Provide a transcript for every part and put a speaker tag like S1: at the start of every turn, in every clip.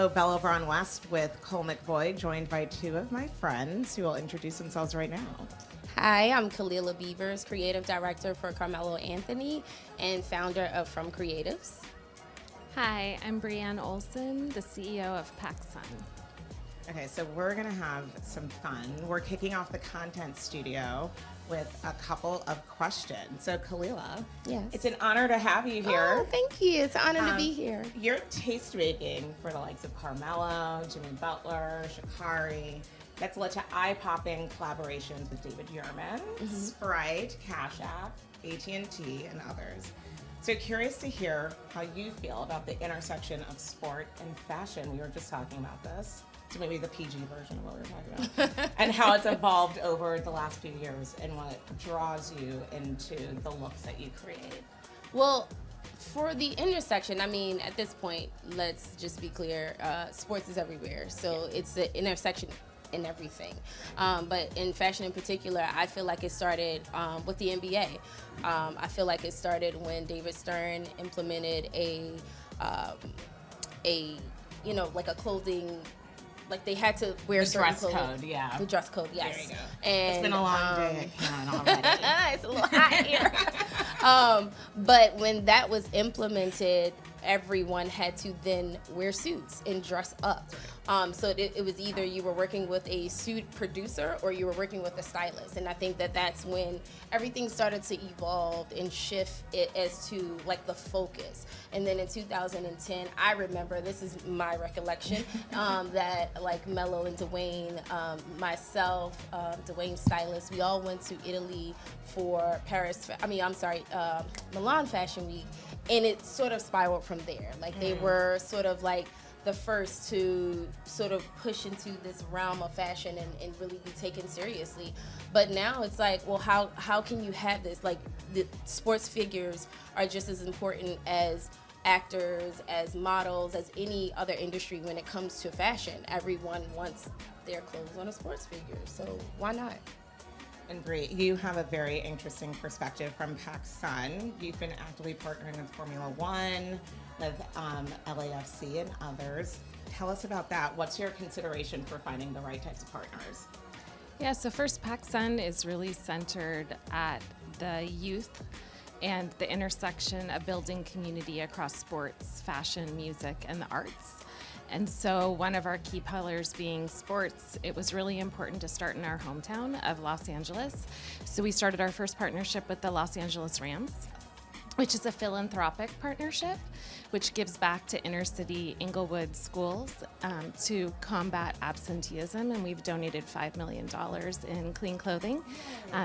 S1: Obele Braun West with Colle McVoy, joined by two of my friends who will introduce themselves right now.
S2: Hi, I'm Khalilah Beavers, Creative Director for Carmelo Anthony and founder of From Creatives.
S3: Hi, I'm Brieane Olson, the CEO of PacSun.
S1: Okay, so we're going to have some fun. We're kicking off the content studio with a couple of questions. So, Khalilah,
S2: yes,
S1: it's an honor to have you here.
S2: Oh, thank you. It's an honor to be here.
S1: You're taste making for the likes of Carmelo, Jimmy Butler, Sha'Carri. That's led to eye-popping collaborations with David Yurman, Sprite, Cash App, AT&T, and others. So curious to hear how you feel about the intersection of sport and fashion. We were just talking about this. So maybe the PG version of what we were talking about. And how it's evolved over the last few years and what draws you into the looks that you create.
S2: Well, for the intersection, I mean, at this point, let's just be clear, sports is everywhere. So it's the intersection in everything. But in fashion in particular, I feel like it started with the NBA. I feel like it started when David Stern implemented a clothing, like they had to wear certain
S1: dress code, yeah.
S2: The dress code, yes.
S1: There you go.
S2: And,
S1: it's been a long day at Cannes already.
S2: It's a little hot here. But when that was implemented, everyone had to then wear suits and dress up. So it was either you were working with a suit producer or you were working with a stylist. And I think that that's when everything started to evolve and shift it as to like the focus. And then in 2010, I remember, this is my recollection, that like Melo and Dwayne, myself, Dwayne's stylist, we all went to Italy for Milan Fashion Week. And it sort of spiraled from there. Like they were sort of like the first to sort of push into this realm of fashion and really be taken seriously. But now it's like, well, how can you have this? Like the sports figures are just as important as actors, as models, as any other industry when it comes to fashion. Everyone wants their clothes on a sports figure, so why not?
S1: And Brie, you have a very interesting perspective from PacSun. You've been actively partnering with Formula One, with LAFC and others. Tell us about that. What's your consideration for finding the right types of partners?
S3: Yeah, so first, PacSun is really centered at the youth and the intersection of building community across sports, fashion, music, and the arts. And so one of our key pillars being sports, it was really important to start in our hometown of Los Angeles. So we started our first partnership with the Los Angeles Rams, which is a philanthropic partnership, which gives back to inner city Inglewood schools to combat absenteeism. And we've donated $5 million in clean clothing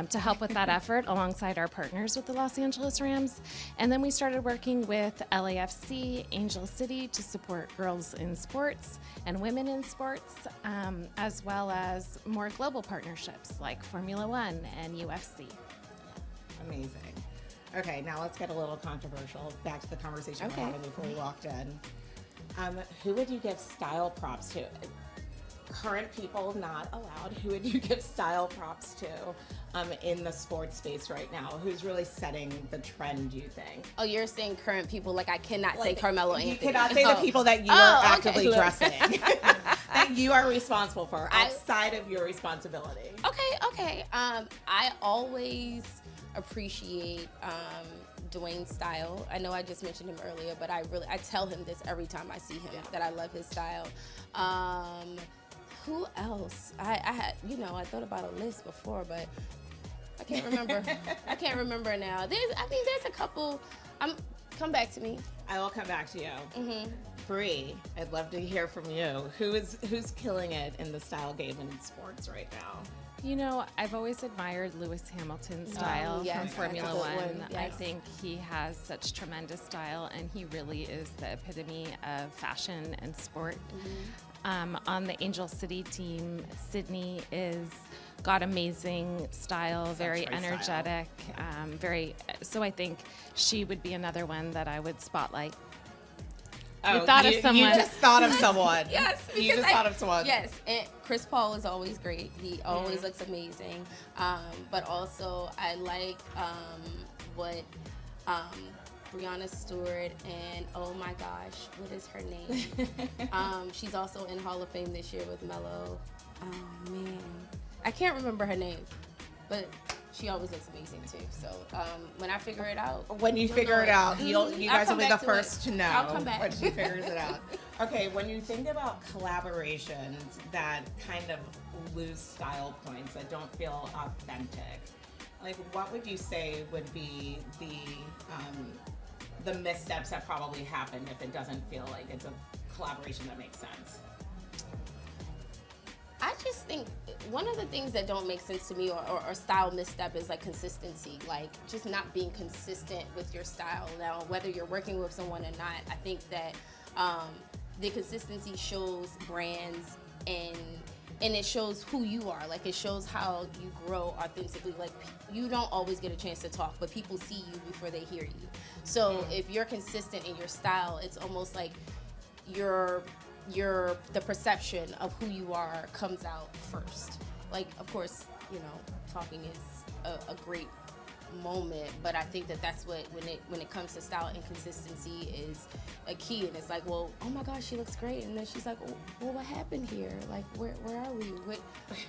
S3: to help with that effort alongside our partners with the Los Angeles Rams. And then we started working with LAFC, Angel City to support girls in sports and women in sports, as well as more global partnerships like Formula One and UFC.
S1: Amazing. Okay, now let's get a little controversial. Back to the conversation we were having before we walked in. Who would you give style props to? Current people not allowed. Who would you give style props to in the sports space right now? Who's really setting the trend, do you think?
S2: Oh, you're saying current people, like I cannot say Carmelo Anthony.
S1: You cannot say the people that you are actively dressing. That you are responsible for outside of your responsibility.
S2: Okay. I always appreciate Dwayne's style. I know I just mentioned him earlier, but I tell him this every time I see him, that I love his style. Who else? I had, I thought about a list before, but I can't remember. I can't remember now. There's a couple. Come back to me.
S1: I will come back to you. Brie, I'd love to hear from you. Who's killing it in the style game and in sports right now?
S3: I've always admired Lewis Hamilton's style from Formula One.
S2: Yes.
S3: I think he has such tremendous style, and he really is the epitome of fashion and sport. On the Angel City team, Sydney is got amazing style, very energetic, so I think she would be another one that I would spotlight.
S1: You just thought of someone.
S2: Yes.
S1: You just thought of someone.
S2: Yes. And Chris Paul is always great. He always looks amazing. But also I like what Breonna Stewart, and oh my gosh, what is her name? She's also in Hall of Fame this year with Mello. Oh man, I can't remember her name, but she always looks amazing too. So when I figure it out,
S1: when you figure it out, you guys will be the
S2: to
S1: first to know
S2: I'll come back.
S1: when she figures it out. Okay, when you think about collaborations that kind of lose style points, that don't feel authentic, like what would you say would be the missteps that probably happen if it doesn't feel like it's a collaboration that makes sense?
S2: I just think one of the things that don't make sense to me or style misstep is like consistency, like just not being consistent with your style. Now, whether you're working with someone or not, I think that the consistency shows brands and it shows who you are. Like it shows how you grow authentically. Like you don't always get a chance to talk, but people see you before they hear you. So if you're consistent in your style, it's almost like the perception of who you are comes out first. Like, of course, talking is a great moment, but I think that's what when it comes to style and consistency is a key. And it's like, well, oh my gosh, she looks great, and then she's like, well, what happened here? Like, where are we?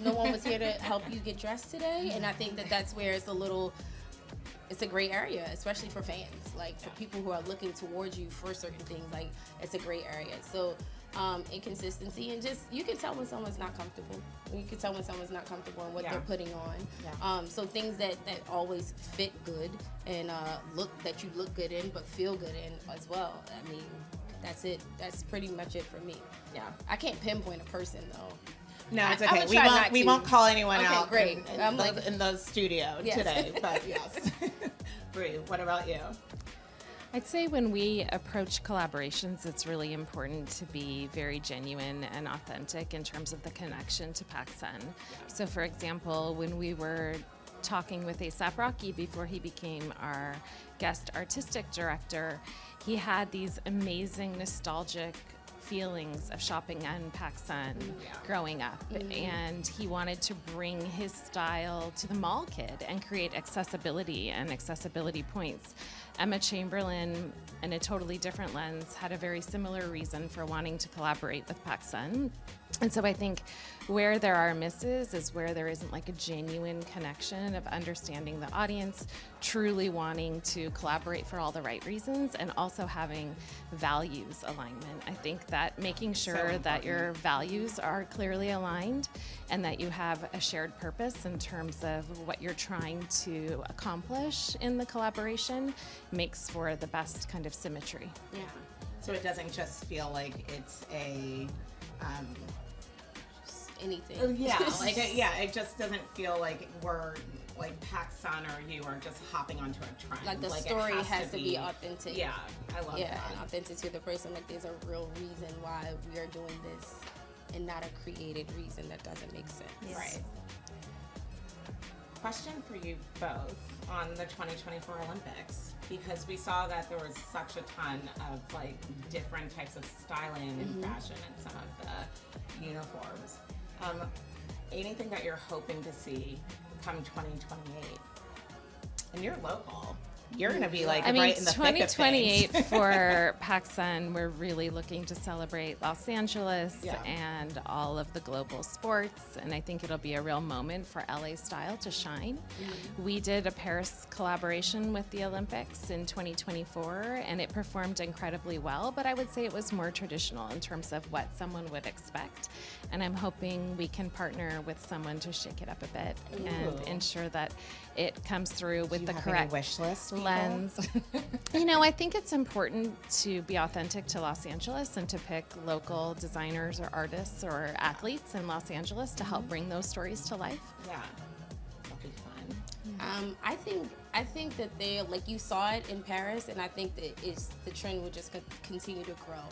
S2: No one was here to help you get dressed today. And I think that's where it's a great area, especially for fans, like for people who are looking towards you for certain things. Like it's a great area. So inconsistency, and just you can tell when someone's not comfortable. You can tell when someone's not comfortable in what they're putting on. Yeah. So things that always fit good and that you look good in, but feel good in as well. I mean, that's it. That's pretty much it for me. Yeah, I can't pinpoint a person though.
S1: No, it's okay. We won't call anyone out great. in the studio today. But yes. Bree, what about you?
S3: I'd say when we approach collaborations, it's really important to be very genuine and authentic in terms of the connection to PacSun. So for example, when we were talking with A$AP Rocky before he became our guest artistic director, he had these amazing nostalgic feelings of shopping on PacSun growing up, and he wanted to bring his style to the mall kid and create accessibility and accessibility points. Emma Chamberlain, in a totally different lens, had a very similar reason for wanting to collaborate with PacSun. And so I think where there are misses is where there isn't like a genuine connection of understanding the audience, truly wanting to collaborate for all the right reasons, and also having values alignment. I think that making sure that your values are clearly aligned and that you have a shared purpose in terms of what you're trying to accomplish in the collaboration makes for the best kind of symmetry.
S1: Yeah. So it doesn't just feel like it's a
S2: anything.
S1: It just doesn't feel like we're like PacSun or you are just hopping onto a trend.
S2: Like the story has to be authentic.
S1: Yeah, I love that.
S2: Yeah, and authentic to the person. Like there's a real reason why we are doing this and not a created reason that doesn't make sense.
S1: Yes. Right. Question for you both on the 2024 Olympics, because we saw that there was such a ton of like different types of styling and fashion in some of the uniforms. Anything that you're hoping to see come 2028? And you're local. You're going to be like right in the thick of things.
S3: 2028 for PacSun, we're really looking to celebrate Los Angeles and all of the global sports, and I think it'll be a real moment for LA style to shine. We did a Paris collaboration with the Olympics in 2024, and it performed incredibly well, but I would say it was more traditional in terms of what someone would expect, and I'm hoping we can partner with someone to shake it up a bit and ensure that it comes through with the correct
S1: wish list
S3: lens. I think it's important to be authentic to Los Angeles and to pick local designers or artists or athletes in Los Angeles to help bring those stories to life.
S1: Yeah, that'll be fun.
S2: I think that they, like you saw it in Paris, and I think that the trend will just continue to grow.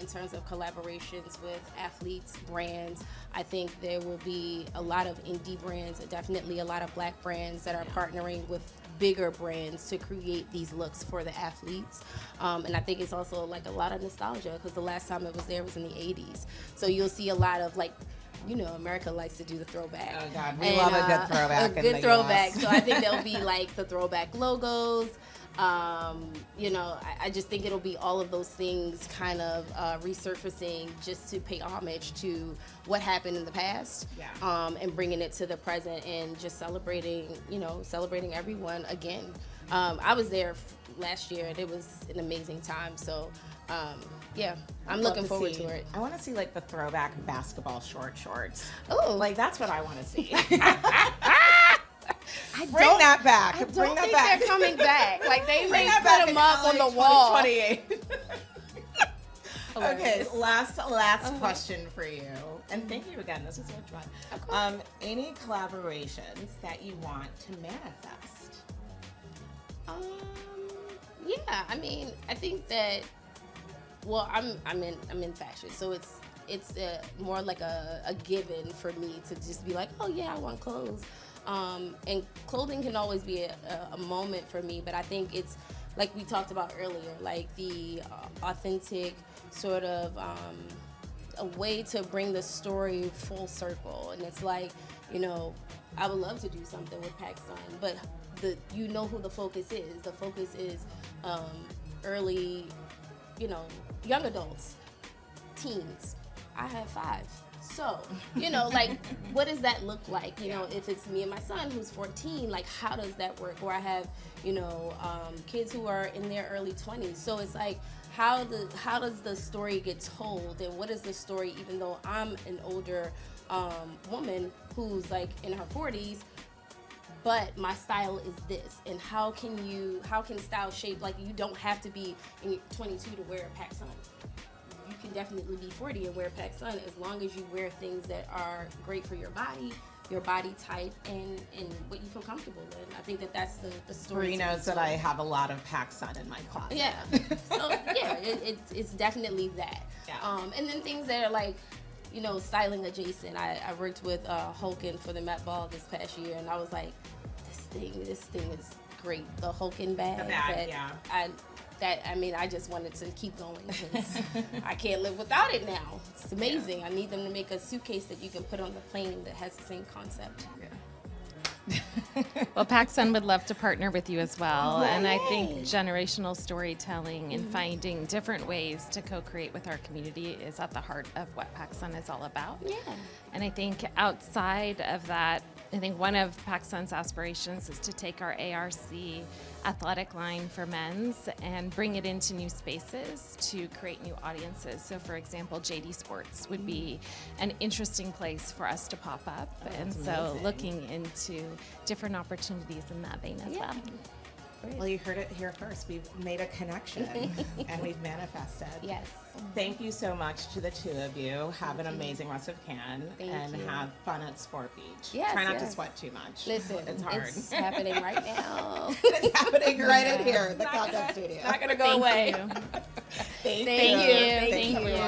S2: In terms of collaborations with athletes, brands, I think there will be a lot of indie brands, definitely a lot of black brands that are partnering with bigger brands to create these looks for the athletes. And I think it's also like a lot of nostalgia, because the last time it was there was in the 80s. So you'll see a lot of like, America likes to do the throwback.
S1: Oh God, we love a good throwback.
S2: A good throwback. So I think there'll be like the throwback logos. You know, I just think it'll be all of those things kind of resurfacing just to pay homage to what happened in the past, and bringing it to the present and just celebrating everyone again. I was there last year and it was an amazing time. So, yeah, I'm looking forward to it.
S1: I want to see like the throwback basketball shorts.
S2: Oh,
S1: Like that's what I want to see.
S2: Bring
S1: that back.
S2: I don't
S1: Bring that
S2: think
S1: back.
S2: they're coming back. Like they may
S1: that
S2: put
S1: back
S2: them
S1: in
S2: up
S1: LA
S2: on the wall.
S1: 2028. Okay,
S2: Hilarious.
S1: last question for you. And thank you again. This was so much fun. Any collaborations that you want to manifest?
S2: Yeah, I mean, I think that. Well, I'm in fashion, so it's more like a given for me to just be like, oh yeah, I want clothes. And clothing can always be a moment for me, but I think it's like we talked about earlier, like the authentic sort of a way to bring the story full circle. And it's like, you know, I would love to do something with PacSun, but who the focus is. The focus is early, you know, young adults, teens. I have 5. So, you know, like, what does that look like? You know, if it's me and my son who's 14, like, how does that work? Or I have, you know, kids who are in their early 20s. So it's like, how does the story get told? And what is the story, even though I'm an older woman who's, like, in her 40s, but my style is this? And how can style shape, like, you don't have to be in 22 to wear a PacSun. You can definitely be 40 and wear PacSun as long as you wear things that are great for your body type, and what you feel comfortable in. I think that's the story.
S1: Bree knows that I have a lot of PacSun in my closet.
S2: Yeah. So yeah, it's definitely that.
S1: Yeah.
S2: And then things that are like, you know, styling adjacent. I worked with Hulkin for the Met Ball this past year, and I was like, this thing is great. The Hulkin bag.
S1: The bag, yeah.
S2: I just wanted to keep going because I can't live without it now. It's amazing. Yeah. I need them to make a suitcase that you can put on the plane that has the same concept.
S1: Yeah.
S3: Well, PacSun would love to partner with you as well. And I think generational storytelling and finding different ways to co-create with our community is at the heart of what PacSun is all about.
S2: Yeah.
S3: And I think outside of that, I think one of PacSun's aspirations is to take our ARC athletic line for men's and bring it into new spaces to create new audiences. So, for example, JD Sports would be an interesting place for us to pop up. And so looking into different opportunities in that vein as well.
S1: Well, you heard it here first. We've made a connection and we've manifested.
S2: Yes.
S1: Thank you so much to the two of you. Have an amazing rest of Cannes and have fun at Sport Beach.
S2: Yes,
S1: Try not to sweat too much.
S2: Listen,
S1: it's hard.
S2: It's happening right now.
S1: It's happening right in here, the content studio.
S2: It's not going to go away.
S1: Thank you.
S2: Thank you.
S1: Thank you.